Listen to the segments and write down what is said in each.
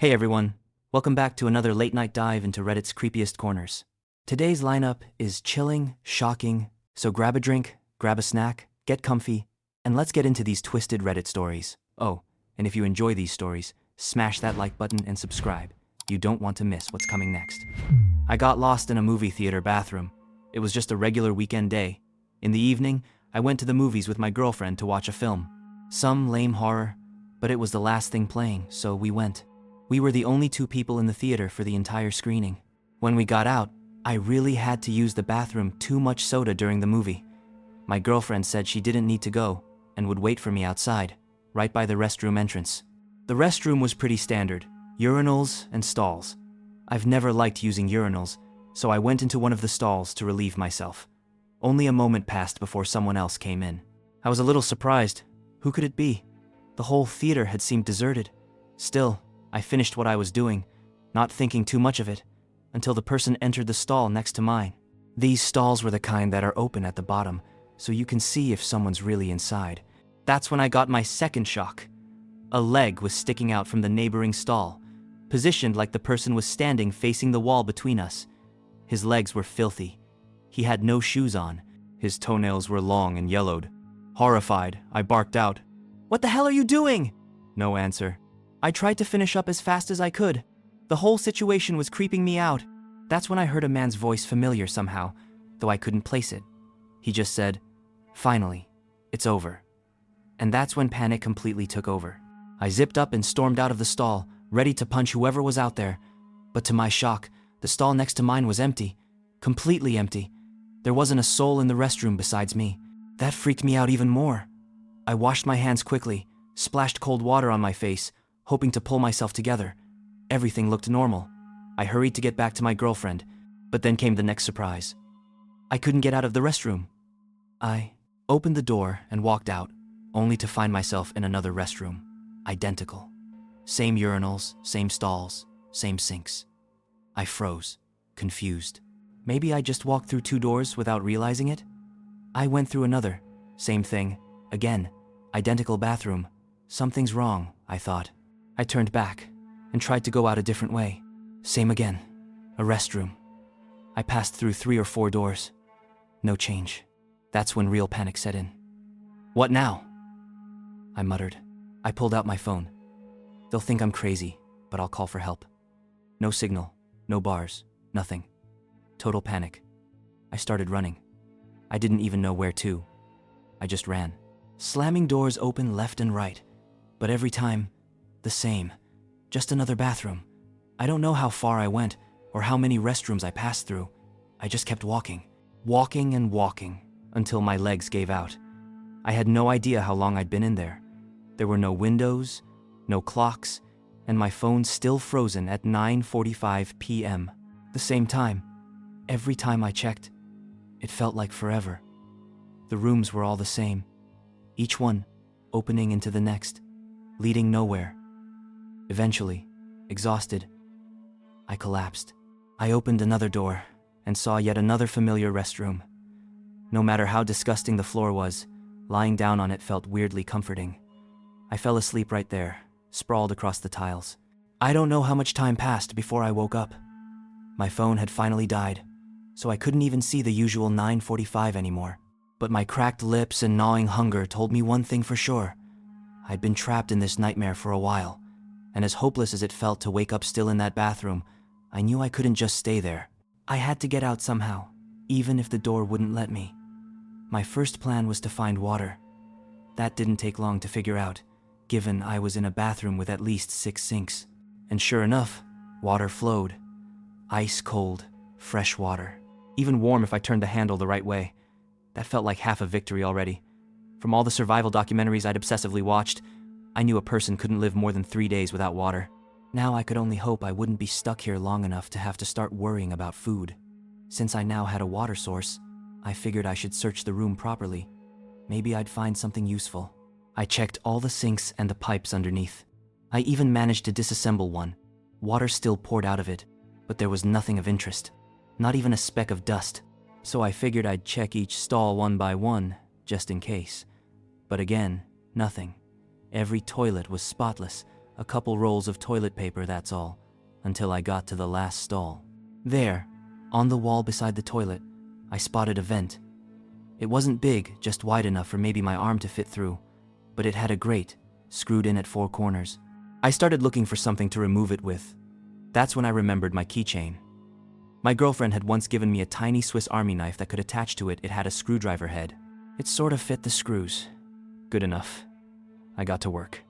Hey everyone, welcome back to another late night dive into Reddit's creepiest corners. Today's lineup is chilling, shocking, so grab a drink, grab a snack, get comfy, and let's get into these twisted Reddit stories. Oh, and if you enjoy these stories, smash that like button and subscribe. You don't want to miss what's coming next. I got lost in a movie theater bathroom. It was just a regular weekend day. In the evening, I went to the movies with my girlfriend to watch a film. Some lame horror, but it was the last thing playing, so we went. We were the only two people in the theater for the entire screening. When we got out, I really had to use the bathroom, too much soda during the movie. My girlfriend said she didn't need to go and would wait for me outside, right by the restroom entrance. The restroom was pretty standard, urinals and stalls. I've never liked using urinals, so I went into one of the stalls to relieve myself. Only a moment passed before someone else came in. I was a little surprised. Who could it be? The whole theater had seemed deserted. Still, I finished what I was doing, not thinking too much of it, until the person entered the stall next to mine. These stalls were the kind that are open at the bottom, so you can see if someone's really inside. That's when I got my second shock. A leg was sticking out from the neighboring stall, positioned like the person was standing facing the wall between us. His legs were filthy. He had no shoes on. His toenails were long and yellowed. Horrified, I barked out, "What the hell are you doing?" No answer. I tried to finish up as fast as I could. The whole situation was creeping me out. That's when I heard a man's voice familiar somehow, though I couldn't place it. He just said, "Finally, it's over." And that's when panic completely took over. I zipped up and stormed out of the stall, ready to punch whoever was out there. But to my shock, the stall next to mine was empty. Completely empty. There wasn't a soul in the restroom besides me. That freaked me out even more. I washed my hands quickly, splashed cold water on my face, hoping to pull myself together. Everything looked normal. I hurried to get back to my girlfriend, but then came the next surprise. I couldn't get out of the restroom. I opened the door and walked out, only to find myself in another restroom. Identical. Same urinals, same stalls, same sinks. I froze, confused. Maybe I just walked through two doors without realizing it? I went through another. Same thing. Again. Identical bathroom. Something's wrong, I thought. I turned back and tried to go out a different way. Same again. A restroom. I passed through 3 or 4 doors. No change. That's when real panic set in. "What now?" I muttered. I pulled out my phone. They'll think I'm crazy, but I'll call for help. No signal, no bars, nothing. Total panic. I started running. I didn't even know where to. I just ran. Slamming doors open left and right, but every time, the same. Just another bathroom. I don't know how far I went or how many restrooms I passed through. I just kept walking. Walking and walking until my legs gave out. I had no idea how long I'd been in there. There were no windows, no clocks, and my phone still frozen at 9:45 p.m. The same time. Every time I checked, it felt like forever. The rooms were all the same. Each one opening into the next, leading nowhere. Eventually, exhausted, I collapsed. I opened another door and saw yet another familiar restroom. No matter how disgusting the floor was, lying down on it felt weirdly comforting. I fell asleep right there, sprawled across the tiles. I don't know how much time passed before I woke up. My phone had finally died, so I couldn't even see the usual 9:45 anymore. But my cracked lips and gnawing hunger told me one thing for sure. I'd been trapped in this nightmare for a while, and as hopeless as it felt to wake up still in that bathroom, I knew I couldn't just stay there. I had to get out somehow, even if the door wouldn't let me. My first plan was to find water. That didn't take long to figure out, given I was in a bathroom with at least 6 sinks. And sure enough, water flowed. Ice cold, fresh water. Even warm if I turned the handle the right way. That felt like half a victory already. From all the survival documentaries I'd obsessively watched, I knew a person couldn't live more than 3 days without water. Now I could only hope I wouldn't be stuck here long enough to have to start worrying about food. Since I now had a water source, I figured I should search the room properly. Maybe I'd find something useful. I checked all the sinks and the pipes underneath. I even managed to disassemble one. Water still poured out of it, but there was nothing of interest. Not even a speck of dust. So I figured I'd check each stall one by one, just in case. But again, nothing. Every toilet was spotless, A couple rolls of toilet paper, that's all, until I got to the last stall. There, on the wall beside the toilet, I spotted a vent. It wasn't big, just wide enough for maybe my arm to fit through, but it had a grate, screwed in at 4 corners. I started looking for something to remove it with. That's when I remembered my keychain. My girlfriend had once given me a tiny Swiss Army knife that could attach to it. It had a screwdriver head. It sort of fit the screws. Good enough. I got to work.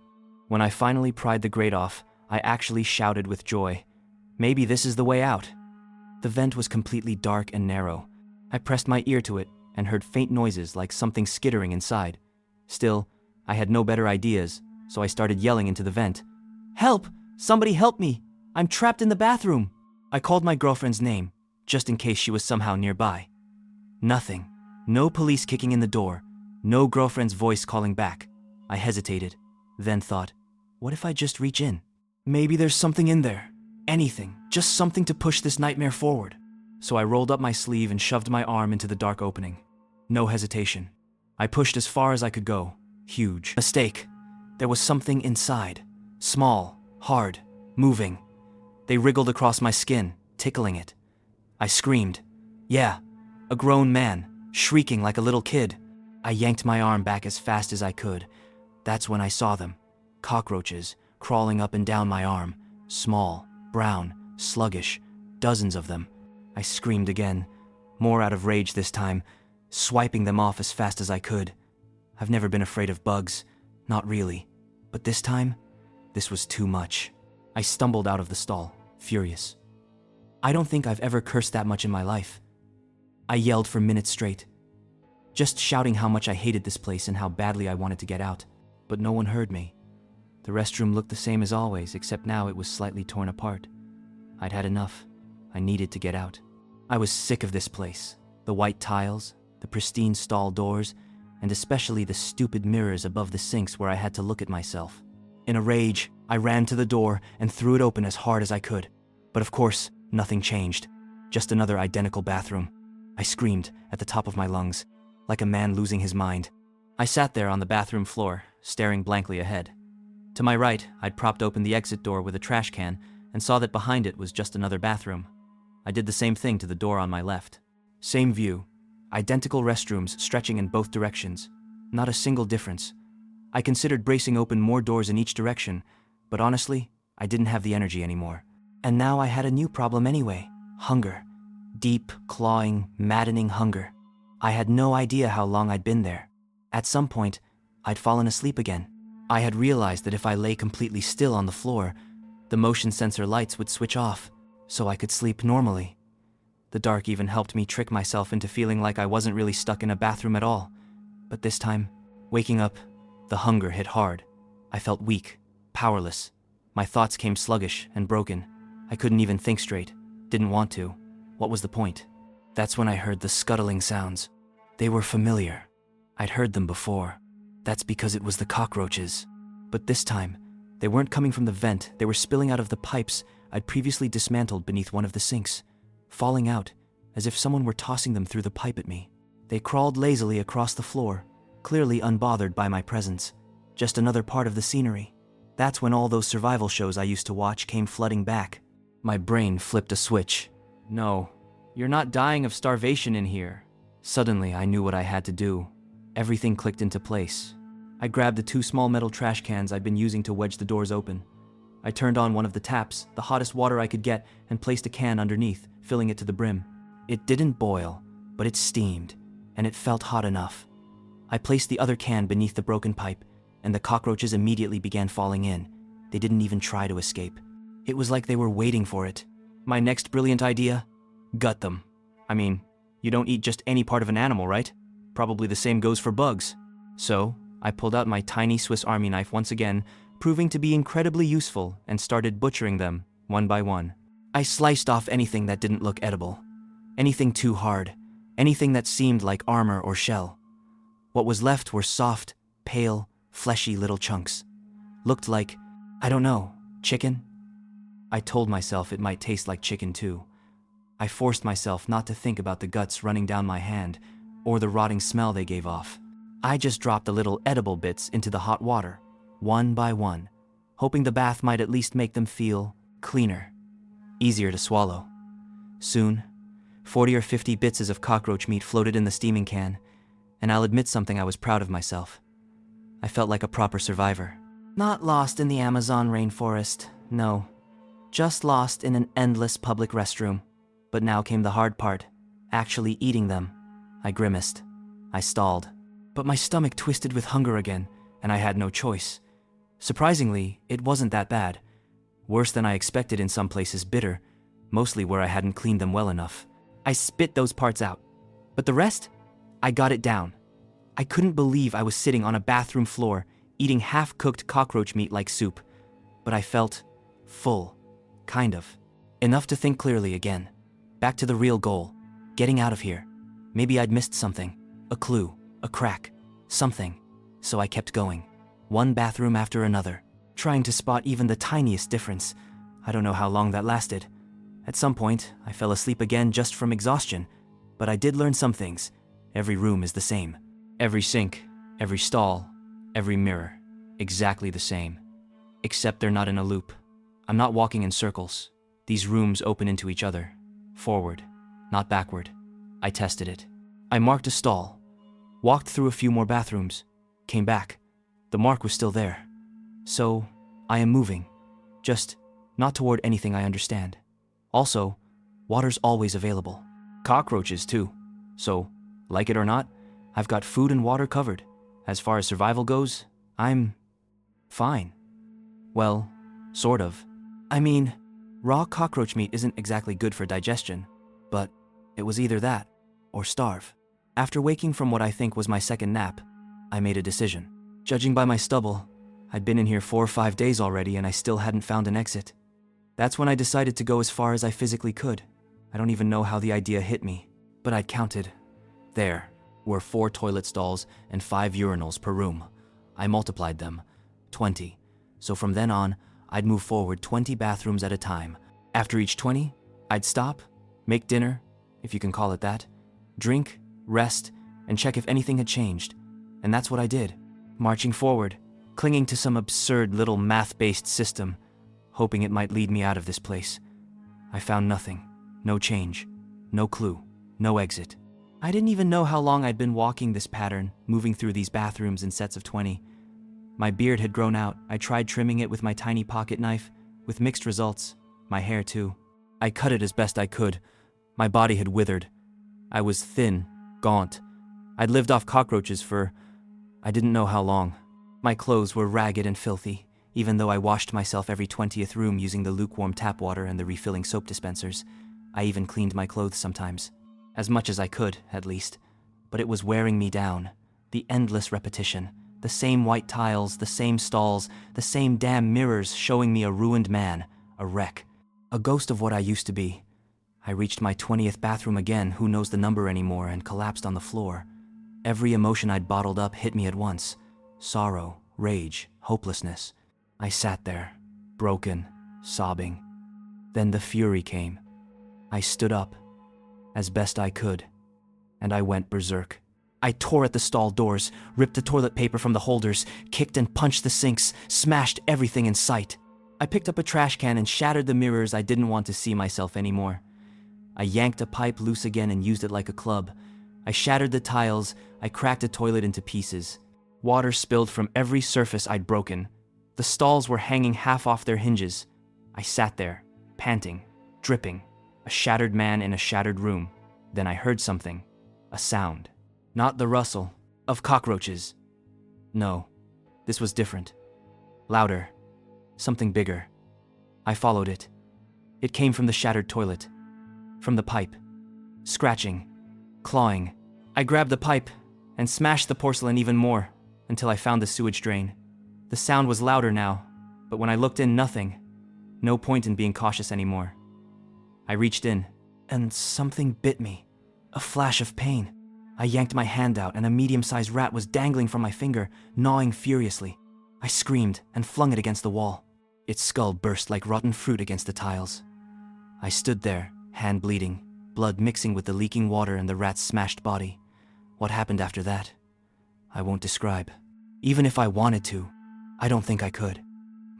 When I finally pried the grate off, I actually shouted with joy. Maybe this is the way out. The vent was completely dark and narrow. I pressed my ear to it and heard faint noises like something skittering inside. Still, I had no better ideas, so I started yelling into the vent. "Help! Somebody help me! I'm trapped in the bathroom!" I called my girlfriend's name, just in case she was somehow nearby. Nothing. No police kicking in the door. No girlfriend's voice calling back. I hesitated, then thought, what if I just reach in? Maybe there's something in there. Anything. Just something to push this nightmare forward. So I rolled up my sleeve and shoved my arm into the dark opening. No hesitation. I pushed as far as I could go. Huge. Mistake. There was something inside. Small, hard, moving. They wriggled across my skin, tickling it. I screamed. Yeah, a grown man, shrieking like a little kid. I yanked my arm back as fast as I could. That's when I saw them. Cockroaches, crawling up and down my arm. Small, brown, sluggish, dozens of them. I screamed again, more out of rage this time, swiping them off as fast as I could. I've never been afraid of bugs, not really. But this time, this was too much. I stumbled out of the stall, furious. I don't think I've ever cursed that much in my life. I yelled for minutes straight, just shouting how much I hated this place and how badly I wanted to get out. But no one heard me. The restroom looked the same as always, except now it was slightly torn apart. I'd had enough. I needed to get out. I was sick of this place. The white tiles, the pristine stall doors, and especially the stupid mirrors above the sinks where I had to look at myself. In a rage, I ran to the door and threw it open as hard as I could. But of course, nothing changed. Just another identical bathroom. I screamed at the top of my lungs, like a man losing his mind. I sat there on the bathroom floor, staring blankly ahead. To my right, I'd propped open the exit door with a trash can and saw that behind it was just another bathroom. I did the same thing to the door on my left. Same view. Identical restrooms stretching in both directions. Not a single difference. I considered bracing open more doors in each direction, but honestly, I didn't have the energy anymore. And now I had a new problem anyway. Hunger. Deep, clawing, maddening hunger. I had no idea how long I'd been there. At some point, I'd fallen asleep again. I had realized that if I lay completely still on the floor, the motion sensor lights would switch off, so I could sleep normally. The dark even helped me trick myself into feeling like I wasn't really stuck in a bathroom at all. But this time, waking up, the hunger hit hard. I felt weak, powerless. My thoughts came sluggish and broken. I couldn't even think straight. Didn't want to. What was the point? That's when I heard the scuttling sounds. They were familiar. I'd heard them before. That's because it was the cockroaches. But this time, they weren't coming from the vent. They were spilling out of the pipes I'd previously dismantled beneath one of the sinks, falling out as if someone were tossing them through the pipe at me. They crawled lazily across the floor, clearly unbothered by my presence. Just another part of the scenery. That's when all those survival shows I used to watch came flooding back. My brain flipped a switch. No, you're not dying of starvation in here. Suddenly, I knew what I had to do. Everything clicked into place. I grabbed the 2 small metal trash cans I'd been using to wedge the doors open. I turned on one of the taps, the hottest water I could get, and placed a can underneath, filling it to the brim. It didn't boil, but it steamed, and it felt hot enough. I placed the other can beneath the broken pipe, and the cockroaches immediately began falling in. They didn't even try to escape. It was like they were waiting for it. My next brilliant idea? Gut them. I mean, you don't eat just any part of an animal, right? Probably the same goes for bugs. So, I pulled out my tiny Swiss Army knife once again, proving to be incredibly useful, and started butchering them, one by one. I sliced off anything that didn't look edible. Anything too hard. Anything that seemed like armor or shell. What was left were soft, pale, fleshy little chunks. Looked like, I don't know, chicken? I told myself it might taste like chicken too. I forced myself not to think about the guts running down my hand, or the rotting smell they gave off. I just dropped the little edible bits into the hot water, one by one, hoping the bath might at least make them feel cleaner, easier to swallow. Soon, 40 or 50 bits of cockroach meat floated in the steaming can, and I'll admit something, I was proud of myself. I felt like a proper survivor. Not lost in the Amazon rainforest, no. Just lost in an endless public restroom. But now came the hard part, actually eating them. I grimaced. I stalled. But my stomach twisted with hunger again, and I had no choice. Surprisingly, it wasn't that bad. Worse than I expected in some places, bitter, mostly where I hadn't cleaned them well enough. I spit those parts out. But the rest? I got it down. I couldn't believe I was sitting on a bathroom floor, eating half-cooked cockroach meat like soup. But I felt full. Kind of. Enough to think clearly again. Back to the real goal. Getting out of here. Maybe I'd missed something. A clue. A crack. Something. So I kept going. One bathroom after another. Trying to spot even the tiniest difference. I don't know how long that lasted. At some point, I fell asleep again just from exhaustion. But I did learn some things. Every room is the same. Every sink, every stall, every mirror. Exactly the same. Except they're not in a loop. I'm not walking in circles. These rooms open into each other. Forward, not backward. I tested it. I marked a stall. Walked through a few more bathrooms. Came back. The mark was still there. So, I am moving. Just not toward anything I understand. Also, water's always available. Cockroaches too. So, like it or not, I've got food and water covered. As far as survival goes, I'm fine. Well, sort of. I mean, raw cockroach meat isn't exactly good for digestion, but it was either that or starve. After waking from what I think was my second nap, I made a decision. Judging by my stubble, I'd been in here 4 or 5 days already and I still hadn't found an exit. That's when I decided to go as far as I physically could. I don't even know how the idea hit me, but I'd counted. There were 4 toilet stalls and 5 urinals per room. I multiplied them, 20. So from then on, I'd move forward 20 bathrooms at a time. After each 20, I'd stop, make dinner, if you can call it that, drink, rest, and check if anything had changed. And that's what I did, marching forward, clinging to some absurd little math-based system, hoping it might lead me out of this place. I found nothing, no change, no clue, no exit. I didn't even know how long I'd been walking this pattern, moving through these bathrooms in sets of 20. My beard had grown out. I tried trimming it with my tiny pocket knife, with mixed results. My hair too. I cut it as best I could. My body had withered. I was thin, gaunt. I'd lived off cockroaches for I didn't know how long. My clothes were ragged and filthy, even though I washed myself every 20th room using the lukewarm tap water and the refilling soap dispensers. I even cleaned my clothes sometimes. As much as I could, at least. But it was wearing me down. The endless repetition. The same white tiles, the same stalls, the same damn mirrors showing me a ruined man, a wreck. A ghost of what I used to be. I reached my 20th bathroom again, who knows the number anymore, and collapsed on the floor. Every emotion I'd bottled up hit me at once. Sorrow, rage, hopelessness. I sat there, broken, sobbing. Then the fury came. I stood up, as best I could, and I went berserk. I tore at the stall doors, ripped the toilet paper from the holders, kicked and punched the sinks, smashed everything in sight. I picked up a trash can and shattered the mirrors. I didn't want to see myself anymore. I yanked a pipe loose again and used it like a club. I shattered the tiles. I cracked a toilet into pieces. Water spilled from every surface I'd broken. The stalls were hanging half off their hinges. I sat there, panting, dripping, a shattered man in a shattered room. Then I heard something, a sound. Not the rustle of cockroaches. No, this was different. Louder, something bigger. I followed it. It came from the shattered toilet, from the pipe. Scratching, clawing. I grabbed the pipe and smashed the porcelain even more until I found the sewage drain. The sound was louder now, but when I looked in, nothing. No point in being cautious anymore. I reached in, and something bit me. A flash of pain. I yanked my hand out, and a medium-sized rat was dangling from my finger, gnawing furiously. I screamed and flung it against the wall. Its skull burst like rotten fruit against the tiles. I stood there, hand bleeding, blood mixing with the leaking water and the rat's smashed body. What happened after that? I won't describe. Even if I wanted to, I don't think I could.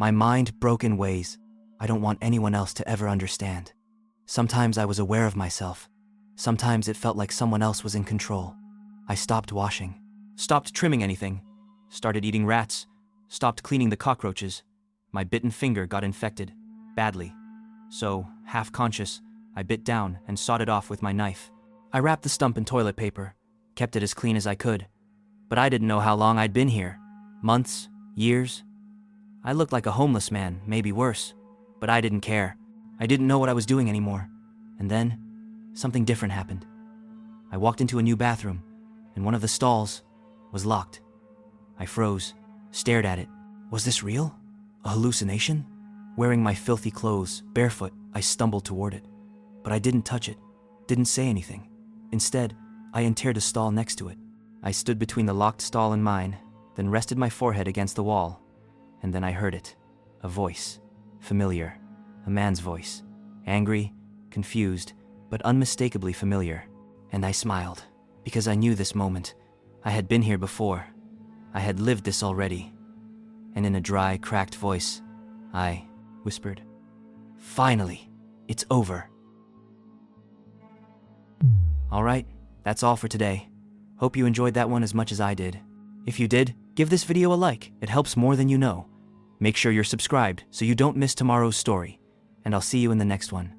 My mind broke in ways I don't want anyone else to ever understand. Sometimes I was aware of myself. Sometimes it felt like someone else was in control. I stopped washing, stopped trimming anything, started eating rats, stopped cleaning the cockroaches. My bitten finger got infected, badly. So, half-conscious, I bit down and sawed it off with my knife. I wrapped the stump in toilet paper, kept it as clean as I could. But I didn't know how long I'd been here. Months, years. I looked like a homeless man, maybe worse. But I didn't care. I didn't know what I was doing anymore. And then, something different happened. I walked into a new bathroom, and one of the stalls was locked. I froze, stared at it. Was this real? A hallucination? Wearing my filthy clothes, barefoot, I stumbled toward it. But I didn't touch it, didn't say anything. Instead, I entered a stall next to it. I stood between the locked stall and mine, then rested my forehead against the wall. And then I heard it. A voice. Familiar. A man's voice. Angry, confused, but unmistakably familiar. And I smiled, because I knew this moment. I had been here before. I had lived this already. And in a dry, cracked voice, I whispered, "Finally, it's over." Alright, that's all for today. Hope you enjoyed that one as much as I did. If you did, give this video a like, it helps more than you know. Make sure you're subscribed so you don't miss tomorrow's story, and I'll see you in the next one.